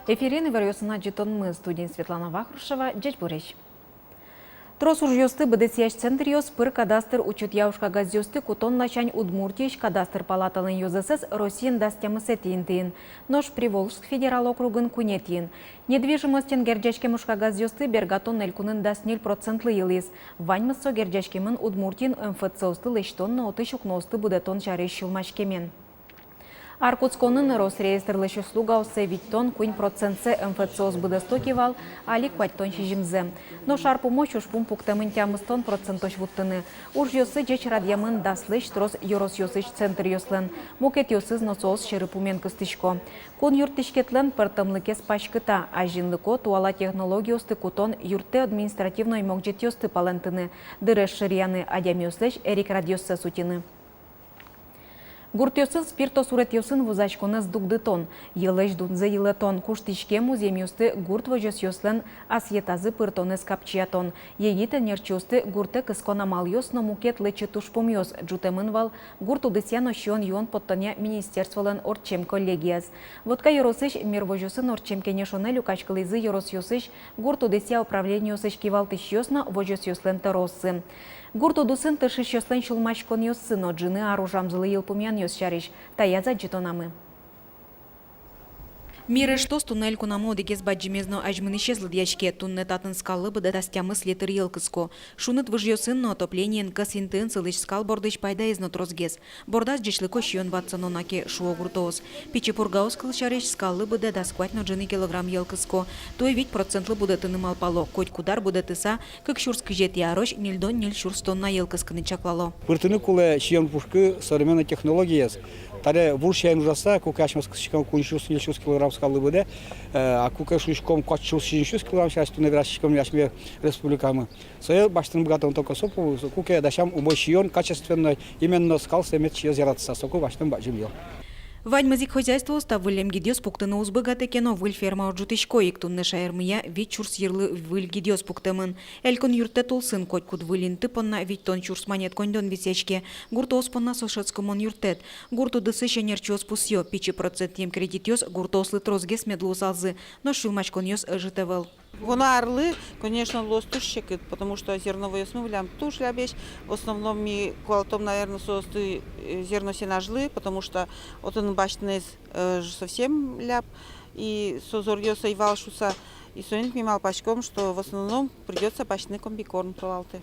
Эфирин верёсына жетонмы студент Светлана Вахрушева, Джечбурич. Трос уржёсты БДСЯШ центриос пыр кадастр учет яушка газёсты кутон лачань Удмуртияш кадастр палаталын ЮЗСС Россиян дастямысы тиинтиин. Нож Приволжск федерал округын кунетиин. Недвижимостен герджешке мушка газёсты бергатон элькунын даснел процентлы йылыс. Ваньмысо герджешкемын Удмуртин МФЦОсты лештонны оты шукносты будетон чарыш шулмашкемен. Аркутсконын Росреестрлы услугаусы виттон куин процентсе МФЦОс будестокивал, али кваттон шижимзе. Но шарпу мощуш пумпуктамын тямыстон процентош вуттыны. Уржёсы жеч радьямын даслыш трос Yorosёсыш центр ёслын. Мукет ёсыз носоос шерыпумен кыстышко. Кун юртышкетлен пыртымлыкес пашкыта, а жинлыко туала технологиосты кутон юрте административной могжетёсты палентыны. Дыреш шырьяны адямёслеш эрик радиосы сутины. Гуртёсын спирто суретёсын вузачконы сдугдытон. Йылыш дунзе йылытон куштишке муземюсты гурт вожёсёслен асьетазы пыртоны скапчиятон. Егиты нерчёсты гурты кысконамал ёсно мукет лычы тушпомёс. Джутемын вал гурт удысяно щон юон поттоня министерстволен орчем коллегияс. Водка yorosыш мир вожёсын орчемкене шоны люкачкылызы yorosёсыш гурт удыся управлениясыш кивалтыш ёсно вожёсёслен тероссы. Гурт удысын тышыш ёслен шулмачкон ёссын оджыны аружамзылы йылпумян ёсчарыш. Таяза джитонамы. Миры что туннель кунамо дегез баджимезно ажмын исчезлы дьячке тунне татын скалы быда тастямыс летыр йылкыско. Шунат выжьёсынно отоплениен касинтын сылыш скал бордыш пайда изно трозгез. Бордас джишлыко щион ватсанонаке шуо гуртоос. Пичи пургаус кылшарыш скалы быда даскватно джины килограмм йылкыско. Той ведь процентлы быда тыным алпало. Коть кудар быда тыса, как шурск жет ярош, нильдон ниль шурстонна йылкыскыны чаклало. Пыртыны куле щион пушкы современной технологии. Таре вуршаем ужаса, кукашмас кшиком куншус нильшус килограмм скалы быда, а кукашушком кочшус шиншус килограмм сейчас тунне вращиком яшме республикамы. Соел баштын бгатон только сопу, куке дашам умой щион качественно именно скал семет чьезератся, соку баштын баджимьё. Ваньмазик хозяйство устав вылем гидиос пуктыны узбыгаты кено выль ферма орджутышко иктунны шаермыя вит чурс йырлы выль гидиос пуктымын. Элькон юрте тулсын коть куд вылин тыпонна вит тон чурс монет кондон висечке. Гурто оспонна сошецкомон юртет. Гурто дысы шенерчиос пусьё, пичи процентем кредитиос гурто ослы трозгес медлусалзы, но шулмачкон йос житевел. Вона орлы, конечно, лостушек, потому что зерновые смывлям туш лябещ. В основном ми квалтом, наверное, состы зерно сенажлы, потому что вот он башный совсем ляп. И созорьёса и валшуса. И сонит мимал пачком, что в основном придется башный комбикорн провалты.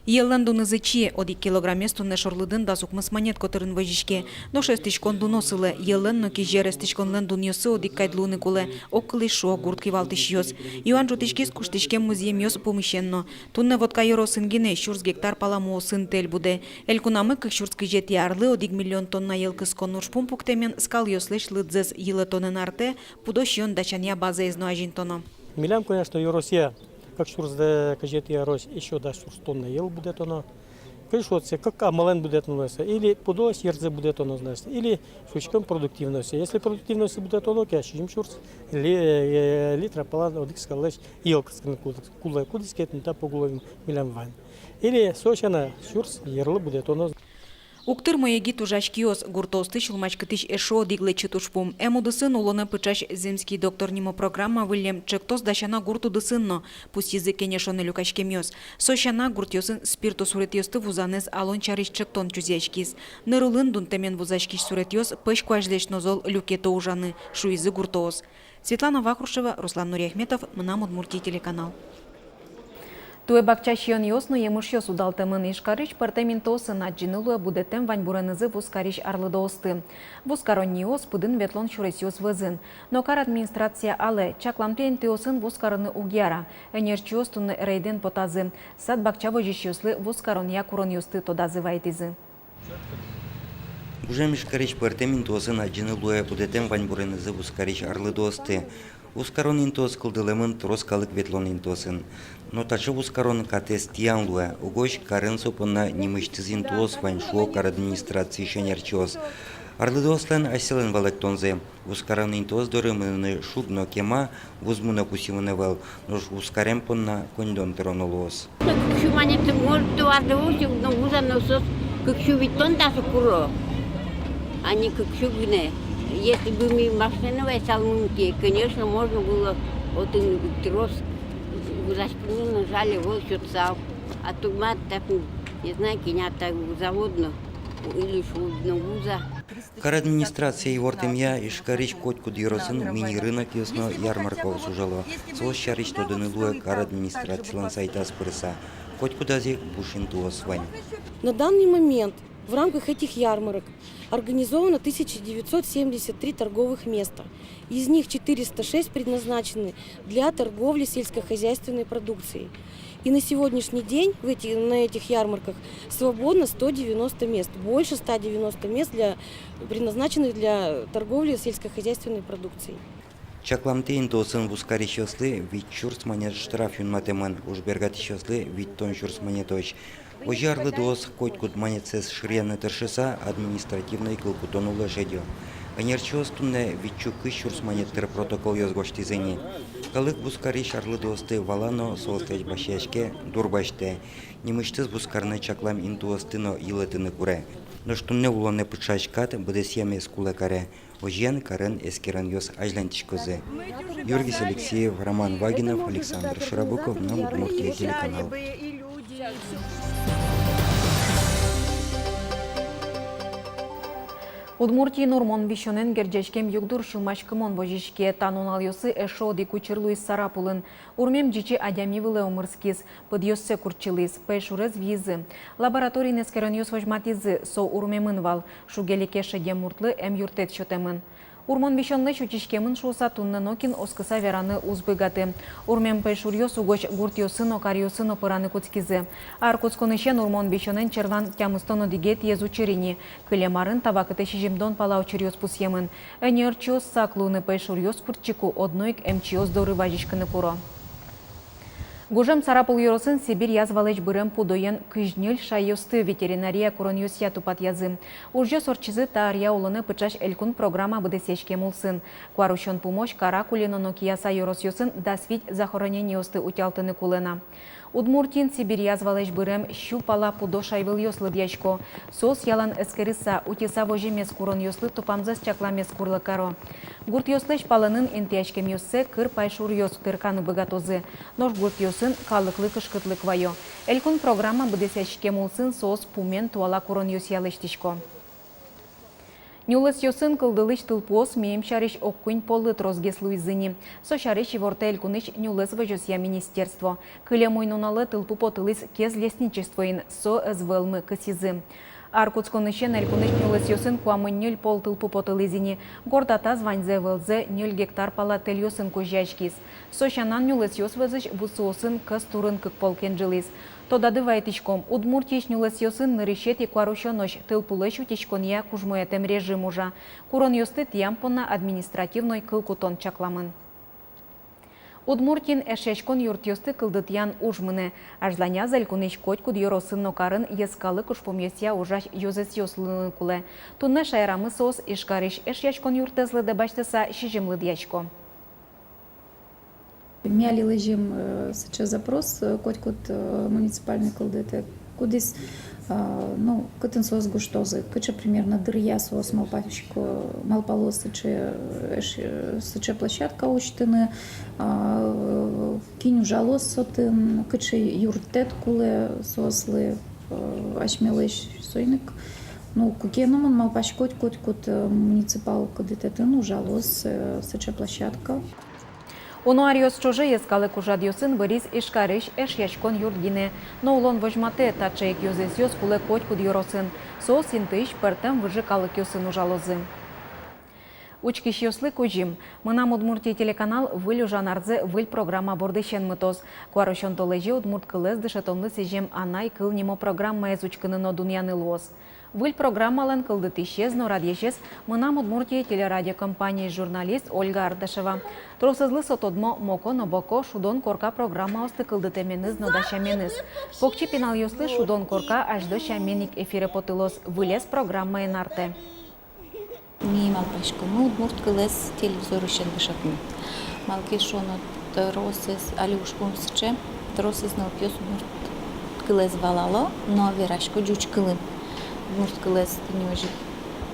Еллен дунызычи оди килограмместу не шорлыдын да сукмыс монет котырын вожишке. Но шестичкон дуносылы, еллен но кижерестичкон лен дуньосы оди кайдлуны куле, оккылы шо гуртки валтыш йос. Иоанн жутишкис куштишкем музеем йос помещенно. Тунне водка йоросын гине шурс гектар паламу сын тель буде. Элькунамы кых шурски жети арлы одик миллион тонна елкыс конуш пумпуктемен скал йослеш лыдзес елы тонен арте, пудош йон дачанья база изно ажинтоно. Милям, конечно, Россия. Как шурс да кажет я рось еще да шурс тонна ел будет оно, пришётся как амален будет оно, или подо сердце будет оно, знаешь, или шучком продуктивность. Если продуктивность будет оно, кашим шурс, литра пала одик скалеш ел кулай кудискет не та по голове милям ван. Или сочана шурс ерлы будет оно. Уктыр моеги тужачкиос гуртосты шулмачкытыш эшо дигле чытушпум. Эмудысын улоны пычаш земский доктор нимо программа вылем чектос дашана гурту дысынно. Пусть язык нешоны люкачкемьос. Сощана гуртёсын спирту суретьёсты вузанес алон чариш чектон чузячкис. Нырылын дунтемен вузачкиш суретьёс пыш куажлеш нозол люкето ужаны. Шуизы гуртоос. Светлана Вахрушева, Руслан Нуриахметов, Мнам Удмуртий телеканал. Туе бакчащион йосно емышьё судалтымын ишкарыш партаментосы наджинылуя будетем ваньбуранызы вускариш арлыдоосты. Вускаронниос пыдын ветлон шуресиос вызын. Но кар администрация але чакламтен теосын вускарыны угяра. Энерчиос тунны рейден потазы. Сад бакча вожищёслы вускарон якурон йосты тодазы вайтизы. Уже мишкариш партаментосы наджинылуя будетем ваньбуранызы вускариш арлыдоосты. Ускарон интос кылдылымын троскалык ветлон интосын. Но тачы ускарон катес тиянлуя. Угощ карын сопына немыштыз интос ваньшуо кар администрации шенерчос. Арлыдослен айселен валектонзе. Ускаран интоз дорымыны шубно кема вузмуна кусимыны вел, нож ускарем понна кондон теронолос. Кукшу манете может туарда уси, но уза носос кукшу витон тасу куро. А не кукшу гне. Если бы мы машиновые салмунки, конечно, можно было вот трос за спину нажали, вот счет сал. А тут мат так, не знаю, кинята заводно или шудно уза. Кар администрация Ивортемья и шкарич котку диросен мини-рынок ясно ярмарков сужало. Сол шарич то донылуя кар администрациялан сайта спырса. Котку дази бушин туосвань. На данный момент в рамках этих ярмарок организовано 1973 торговых места. Из них 406 предназначены для торговли сельскохозяйственной продукцией. И на сегодняшний день на этих ярмарках свободно 190 мест. Больше 190 мест предназначенных для торговли сельскохозяйственной продукцией. Чакламте интосын вускари шослы, вид чурс манет штраф юн матеман, уж бергати шослы, вид тон чурс манеточ. Ожарлы дос котькуд манецес шриянны тершеса административной кылкутону лежедё. Анерчос тунне вид чурс манеттер протокол язгоштизени. Калык бускари шарлы досты валано солстеч башешке дурбаште. Немыштыз бускарны чаклам интуостыно илетыны куре. Но штунне улоне пычашкат бдесьяме скулакаре. Ожен карен эскеран йос ажлантишкозы. Юргис Алексеев, Роман Вагинов, Александр Шарабуков, на Удмуртия телеканал. Удмуртии Нурмон вишонен герджешкем югдур шылмашкымон вожишке танунал йосы эшоди кучерлуис сарапулын. Урмем джичи адямивылы умырскис, подъёссе курчилис, пэшурез визы. Лабораторий нескерен йос вожматизы, со урмемын вал, шугелеке шедемуртлы эм юртет шотемын. Урмон вишонны шучишкемын шуса тунны нокин оскыса вераны узбыгаты. Урмем пэшурьёс угоч гуртьёсын окарьёсын опыраны куцкизы. Аркуцконышен урмон вишонен черлан тямыстоно дигет езу черини. Кылемарын табакыты шижимдон палау черьёс пусьемын. Энерчиос саклуны пэшурьёс курчику однойк эмчиос доры важишканы куро. Гужем Сарапул Юросын Сибирь язвалыч бырым пудоен кыжнюль шайосты ветеринария куроньосия тупат язы. Уже сорчизы тарья улыны пычаш элькун программа быдесешке мулсын. Куарущон помощь каракулино нокияса Юросьосын дасвить захоронениосты утялтыны кулена. Удмуртин Сибирь язвалыч бырым щупала пудо шайвыл йослы дьячко. Сос ялан эскериса утиса вожимес курон йослы тупамзас чакламес курлы каро. Гурт йослыч палынын интяшкем йоссе кыр пайшур йос тырканы быгатозы. Нож гурт йосын калыклы кышкытлык вайо. Элькун программа быдесешке мулсын сос пумен туала курон йос ялыштишко. Нюлес йосын кылдылыч тылпос меем шариш оккунь полы трозгес луизыни. Со шариш ворте элькуныч нюлес вожосья министерство. Кыле мойнуналы тылпу потылыс кез лесничествоин со эзвелмы кысизы. Аркутсконышен элькуныч нюлес йосын куамын нюль пол тылпу потылызини. Гордата званьзе вэлзе нюль гектар пала тел йосын кожачкис. Со шанан нюлес йос вызыч бусосын кыз турын кык полкен жилис. Тодады вайтичком Удмуртич нюлес йосын нырышет и куарущонош тылпулыш утичкония кужмоетем режимужа. Курон йосты тиампона административной кылкутон чакламын. Удмуртин эшешкон юртьосты кылдытян ужмыны. Ажланя зелькунич котькуд йоросын нокарын ескалы кушпомьесия ужаш йозес йослыны куле. Тунне шайрамы сос ишкариш эшешкон юртезлы дебаштеса шижимлы дьячко. Мяли лежим сейчас запрос котькут муниципальный колдete, кудис ну кытын соз гуштозы, кыча примерно дырья соз малпачко малполосы сыче площадка учтыны, кинь ужалос сотын, кыча юртет куле сослы ашмелыш сойник. Ну кукеноман малпачко коткут муниципал колдete тын ужалос сыче площадка. Онуариос чоже ескалы кужад йосын вырис ишкариш эшячкон юрдгине, но улон вожмате тачаек йозес йос куле котькуд йоросын, со синтыш пертем выжикалык йосын ужалозы. Учкиш йослы кужим. Мынам Удмуртия телеканал выль ужанарзе выль программа бордышен мытоз. Куарышон толежи Удмурт кылез дышетонлы сежем анай кыл нимо программа эз учкыныно дуньяны лоз. Выль программалан кылдытышез, но радьешез мынам Удмуртия телерадиокомпания журналист Ольга Ардашева. Тросызлы сотодмо моко нобоко шудон корка программа осты кылдытеменыз нодашаменыз. Покчи пенал йослы шудон корка ажды шаменик эфире потылос. Вылез программа энарте. ми малпашко, ну удмурт кылес телевизор ушен дышатны. Малки шоно тросес али ушкун сче, тросес на опьёс удмурт кылес валало, но верашко жуч кылын. Удмурт кылес не уже.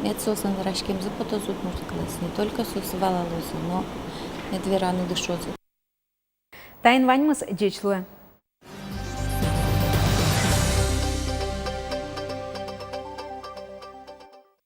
Это сосан рашкем запотос удмурт кылес, не только сос валалосы, но это вераны дышозы. Тайын ваньмыз жечлы.